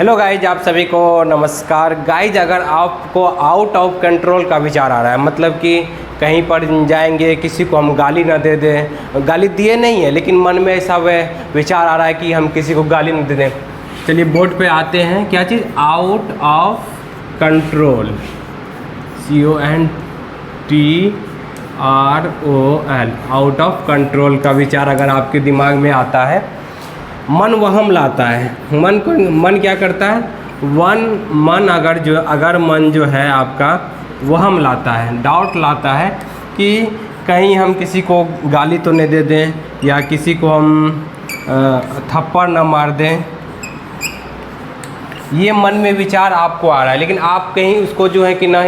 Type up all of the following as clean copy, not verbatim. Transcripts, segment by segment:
Hello guys, आप सभी को नमस्कार। गाइज, अगर आपको आउट ऑफ कंट्रोल का विचार आ रहा है, मतलब कि कहीं पर जाएंगे, किसी को हम गाली ना दे दें, गाली दिए नहीं है लेकिन मन में ऐसा विचार आ रहा है कि हम किसी को गाली ना दे दें। चलिए बोर्ड पे आते हैं। क्या चीज़? Out of control, CONTROL, out of control का विचार अगर आपके दिमाग में आता है, मन वहम लाता है। मन क्या करता है? अगर मन जो है आपका वहम लाता है, डाउट लाता है कि कहीं हम किसी को गाली तो नहीं दे दें या किसी को हम थप्पड़ ना मार दें। ये मन में विचार आपको आ रहा है, लेकिन आप कहीं उसको जो है कि ना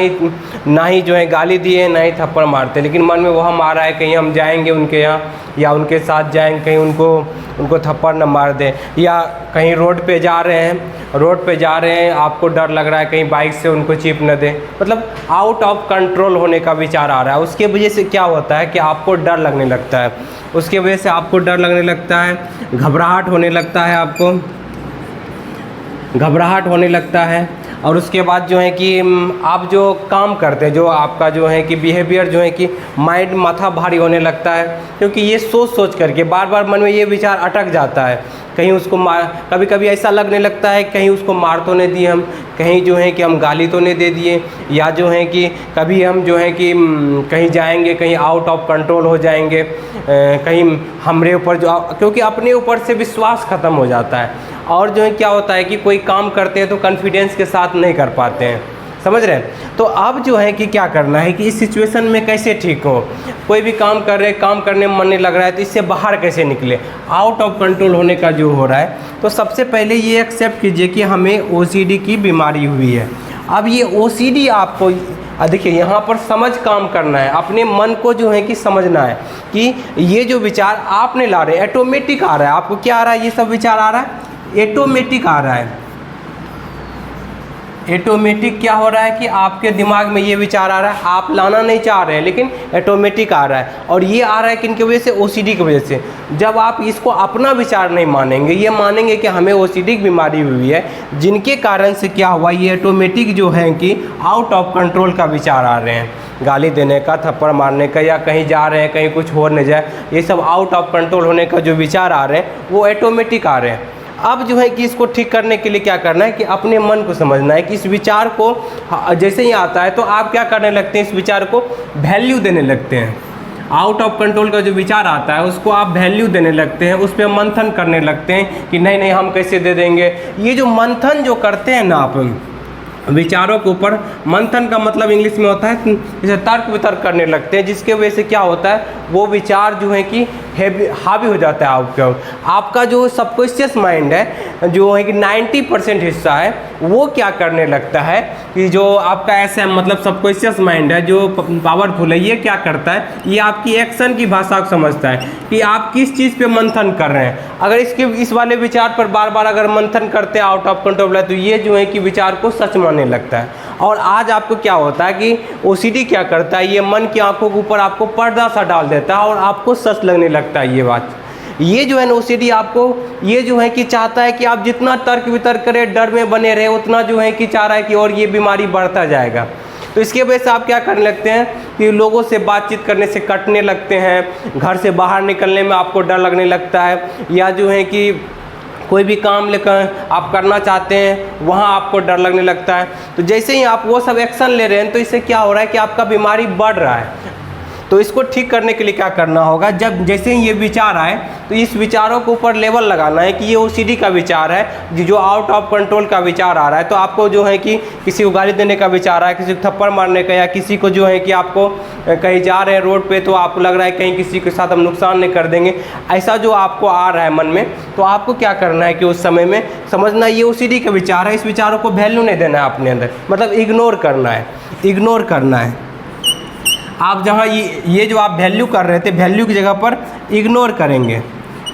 ही जो है गाली दिए, ना ही थप्पड़ मारते, लेकिन मन में वहम आ रहा है कहीं हम जाएंगे उनके यहाँ या उनके साथ जाएंगे, कहीं उनको थप्पड़ न मार दें। या कहीं रोड पे जा रहे हैं, आपको डर लग रहा है कहीं बाइक से उनको चिप न दें। मतलब आउट ऑफ कंट्रोल होने का विचार आ रहा है। उसके वजह से क्या होता है कि आपको डर लगने लगता है, उसके वजह से आपको डर लगने लगता है, घबराहट होने लगता है, आपको घबराहट होने लगता है। और उसके बाद जो है कि आप जो काम करते हैं, जो आपका जो है कि बिहेवियर जो है कि माइंड, माथा भारी होने लगता है, क्योंकि ये सोच करके बार बार मन में ये विचार अटक जाता है। कहीं उसको कभी कभी ऐसा लगने लगता है कहीं उसको मार तो नहीं दिए हम, कहीं जो है कि हम गाली तो नहीं दे दिए, या जो है कि कभी हम जो है कि कहीं जाएंगे, कहीं आउट ऑफ कंट्रोल हो जाएंगे, कहीं हमारे ऊपर क्योंकि अपने ऊपर से विश्वास ख़त्म हो जाता है। और जो है क्या होता है कि कोई काम करते हैं तो कॉन्फिडेंस के साथ नहीं कर पाते हैं, समझ रहे हैं? तो अब जो है कि क्या करना है कि इस सिचुएशन में कैसे ठीक हो। कोई भी काम कर रहे, काम करने में मन नहीं लग रहा है, तो इससे बाहर कैसे निकले, आउट ऑफ कंट्रोल होने का जो हो रहा है। तो सबसे पहले ये एक्सेप्ट कीजिए कि हमें OCD की बीमारी हुई है। अब ये OCD आपको देखिए, यहाँ पर समझ काम करना है, अपने मन को जो है कि समझना है कि ये जो विचार आपने ला रहे, ऑटोमेटिक आ रहा है। आपको क्या आ रहा है? ये सब विचार आ रहा है, ऑटोमेटिक आ रहा है। ऑटोमेटिक क्या हो रहा है कि आपके दिमाग में ये विचार आ रहा है, आप लाना नहीं चाह रहे हैं लेकिन ऑटोमेटिक आ रहा है। और ये आ रहा है किनकी वजह से? OCD की वजह से। जब आप इसको अपना विचार नहीं मानेंगे, ये मानेंगे कि हमें OCD की बीमारी हुई है, जिनके कारण से क्या हुआ, ये ऑटोमेटिक जो है कि आउट ऑफ कंट्रोल का विचार आ रहे हैं, गाली देने का, थप्पड़ मारने का, या कहीं जा रहे हैं कहीं कुछ हो न जाए, ये सब आउट ऑफ कंट्रोल होने का जो विचार आ रहे हैं वो ऑटोमेटिक आ रहे हैं। अब जो है कि इसको ठीक करने के लिए क्या करना है कि अपने मन को समझना है कि इस विचार को जैसे ही आता है तो आप क्या करने लगते हैं, इस विचार को वैल्यू देने लगते हैं। आउट ऑफ कंट्रोल का जो विचार आता है उसको आप वैल्यू देने लगते हैं, उस पर मंथन करने लगते हैं कि नहीं हम कैसे दे देंगे। ये जो मंथन जो करते हैं ना आप विचारों के ऊपर, मंथन का मतलब इंग्लिश में होता है जैसे तर्क वितर्क करने लगते हैं, जिसके वजह से क्या होता है वो विचार जो है कि हावी हो जाता है आपका जो सबकॉन्शियस माइंड है, जो है कि 90% हिस्सा है, वो क्या करने लगता है कि जो आपका ऐसा मतलब सबकॉन्शियस माइंड है जो पावरफुल है, ये क्या करता है, ये आपकी एक्शन की भाषा को समझता है कि आप किस चीज़ पे मंथन कर रहे हैं। अगर इस वाले विचार पर बार बार अगर मंथन करते हैं आउट ऑफ कंट्रोल है, तो ये जो है कि विचार को सच मानने लगता है। और आज आपको क्या होता है कि OCD क्या करता है, ये मन की आंखों के ऊपर आपको पर्दा सा डाल देता है और आपको सच लगने लगता है ये बात। ये जो है ना OCD आपको ये जो है कि चाहता है कि आप जितना तर्क वितर्क करें, डर में बने रहे, उतना जो है कि चाह रहा है कि और ये बीमारी बढ़ता जाएगा। तो इसके वजह से आप क्या करने लगते हैं कि लोगों से बातचीत करने से कटने लगते हैं, घर से बाहर निकलने में आपको डर लगने लगता है, या जो है कि कोई भी काम लेकर आप करना चाहते हैं वहाँ आपको डर लगने लगता है। तो जैसे ही आप वो सब एक्शन ले रहे हैं तो इससे क्या हो रहा है कि आपका बीमारी बढ़ रहा है। तो इसको ठीक करने के लिए क्या करना होगा, जब जैसे ही ये विचार आए तो इस विचारों के ऊपर लेवल लगाना है कि ये OCD का विचार है, जो आउट ऑफ कंट्रोल का विचार आ रहा है। तो आपको जो है कि किसी को गाली देने का विचार आ है, किसी को थप्पड़ मारने का, या किसी को जो है कि आपको कहीं जा रहे हैं रोड पे तो आपको लग रहा है कहीं किसी के साथ हम नुकसान नहीं कर देंगे, ऐसा जो आपको आ रहा है मन में, तो आपको क्या करना है कि उस समय में समझना ये OCD का विचार है, इस विचारों को वैल्यू नहीं देना है अपने अंदर, मतलब इग्नोर करना है। आप जहाँ ये जो आप वैल्यू कर रहे थे, वैल्यू की जगह पर इग्नोर करेंगे,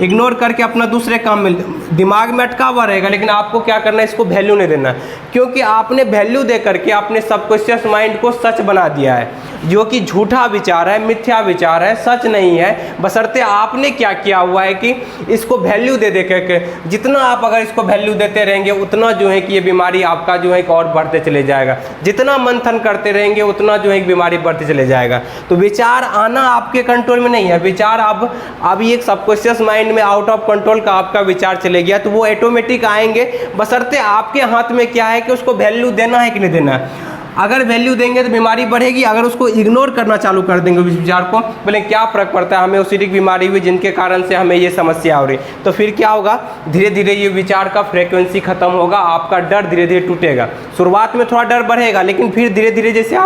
इग्नोर करके अपना दूसरे काम में दिमाग में अटका हुआ रहेगा, लेकिन आपको क्या करना है, इसको वैल्यू नहीं देना, क्योंकि आपने वैल्यू दे करके अपने सबकॉन्शियस माइंड को सच बना दिया है। जो कि झूठा विचार है, मिथ्या विचार है, सच नहीं है। बशर्ते आपने क्या किया हुआ है कि इसको वैल्यू दे दे के, जितना आप अगर इसको वैल्यू देते रहेंगे उतना जो है कि ये बीमारी आपका जो है कि और बढ़ते चले जाएगा। जितना मंथन करते रहेंगे उतना जो है बीमारी बढ़ते चले जाएगा। तो विचार आना आपके कंट्रोल में नहीं है। विचार अब ये सबकॉन्शियस माइंड में आउट ऑफ कंट्रोल का आपका विचार चले गया तो वो ऑटोमेटिक आएंगे। बशर्ते आपके हाथ में क्या है कि उसको वैल्यू देना है कि नहीं देना है। अगर वैल्यू देंगे तो बीमारी बढ़ेगी, अगर उसको इग्नोर करना चालू कर देंगे उस विचार को, बोले क्या फर्क पड़ता है, हमें ओसीडी की बीमारी हुई जिनके कारण से हमें ये समस्या हो रही, तो फिर क्या होगा, धीरे धीरे ये विचार का फ्रीक्वेंसी खत्म होगा, आपका डर धीरे धीरे टूटेगा। शुरुआत में थोड़ा डर बढ़ेगा, लेकिन फिर धीरे धीरे जैसे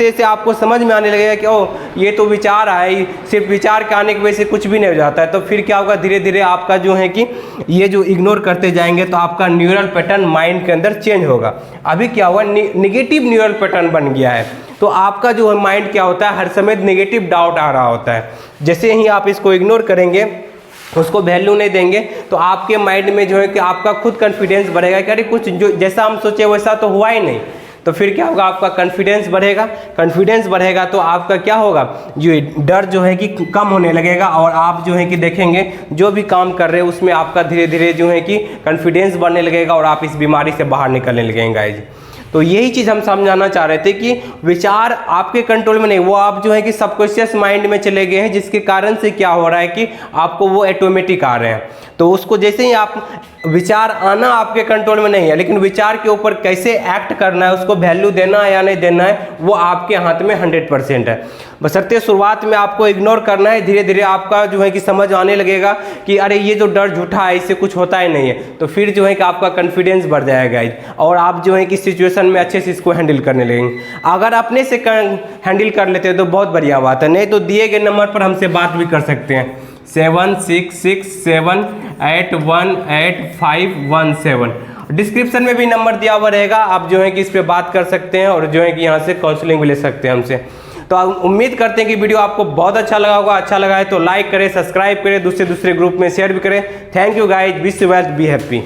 जैसे आपको समझ में आने लगेगा कि ओ ये तो विचार है, सिर्फ विचार के आने की वजह से कुछ भी नहीं हो जाता है, तो फिर क्या होगा, धीरे धीरे आपका जो है कि ये जो इग्नोर करते जाएंगे तो आपका न्यूरल पैटर्न माइंड के अंदर चेंज होगा। अभी क्या हुआ, नेगेटिव न्यूरल पैटर्न बन गया है, तो आपका जो है माइंड क्या होता है, हर समय नेगेटिव डाउट आ रहा होता है। जैसे ही आप इसको इग्नोर करेंगे, उसको वैल्यू नहीं देंगे, तो आपके माइंड में जो है कि आपका खुद कॉन्फिडेंस बढ़ेगा कि अरे कुछ जो जैसा हम सोचे वैसा तो हुआ ही नहीं। तो फिर क्या होगा, आपका कॉन्फिडेंस बढ़ेगा। कॉन्फिडेंस बढ़ेगा तो आपका क्या होगा, जो डर जो है कि कम होने लगेगा, और आप जो है कि देखेंगे जो भी काम कर रहे हैं उसमें आपका धीरे धीरे जो है कि कॉन्फिडेंस बढ़ने लगेगा और आप इस बीमारी से बाहर निकलने लगेंगे गाइज। तो यही चीज़ हम समझाना चाह रहे थे कि विचार आपके कंट्रोल में नहीं, वो आप जो है कि सबकॉन्शियस माइंड में चले गए हैं, जिसके कारण से क्या हो रहा है कि आपको वो ऑटोमेटिक आ रहे हैं। तो उसको जैसे ही आप, विचार आना आपके कंट्रोल में नहीं है, लेकिन विचार के ऊपर कैसे एक्ट करना है, उसको वैल्यू देना है या नहीं देना है, वो आपके हाथ में 100% है। बशर्ते शुरुआत में आपको इग्नोर करना है, धीरे धीरे आपका जो है कि समझ आने लगेगा कि अरे ये जो डर झूठा है, इससे कुछ होता ही नहीं है, तो फिर जो है कि आपका कॉन्फिडेंस बढ़ जाएगा और आप जो है कि सिचुएशन में अच्छे से इसको हैंडल करने लगेंगे। अगर अपने से हैंडल कर लेते हैं तो बहुत बढ़िया बात है, नहीं तो दिए गए नंबर पर हमसे बात भी कर सकते हैं 7667818517। डिस्क्रिप्शन में भी नंबर दिया हुआ रहेगा, आप जो है कि इस पे बात कर सकते हैं और जो है कि यहाँ से काउंसलिंग भी ले सकते हैं हमसे। तो उम्मीद करते हैं कि वीडियो आपको बहुत अच्छा लगा होगा। अच्छा लगा है तो लाइक करें, सब्सक्राइब करें, दूसरे ग्रुप में शेयर भी करें। Thank you guys, wish you well, be happy.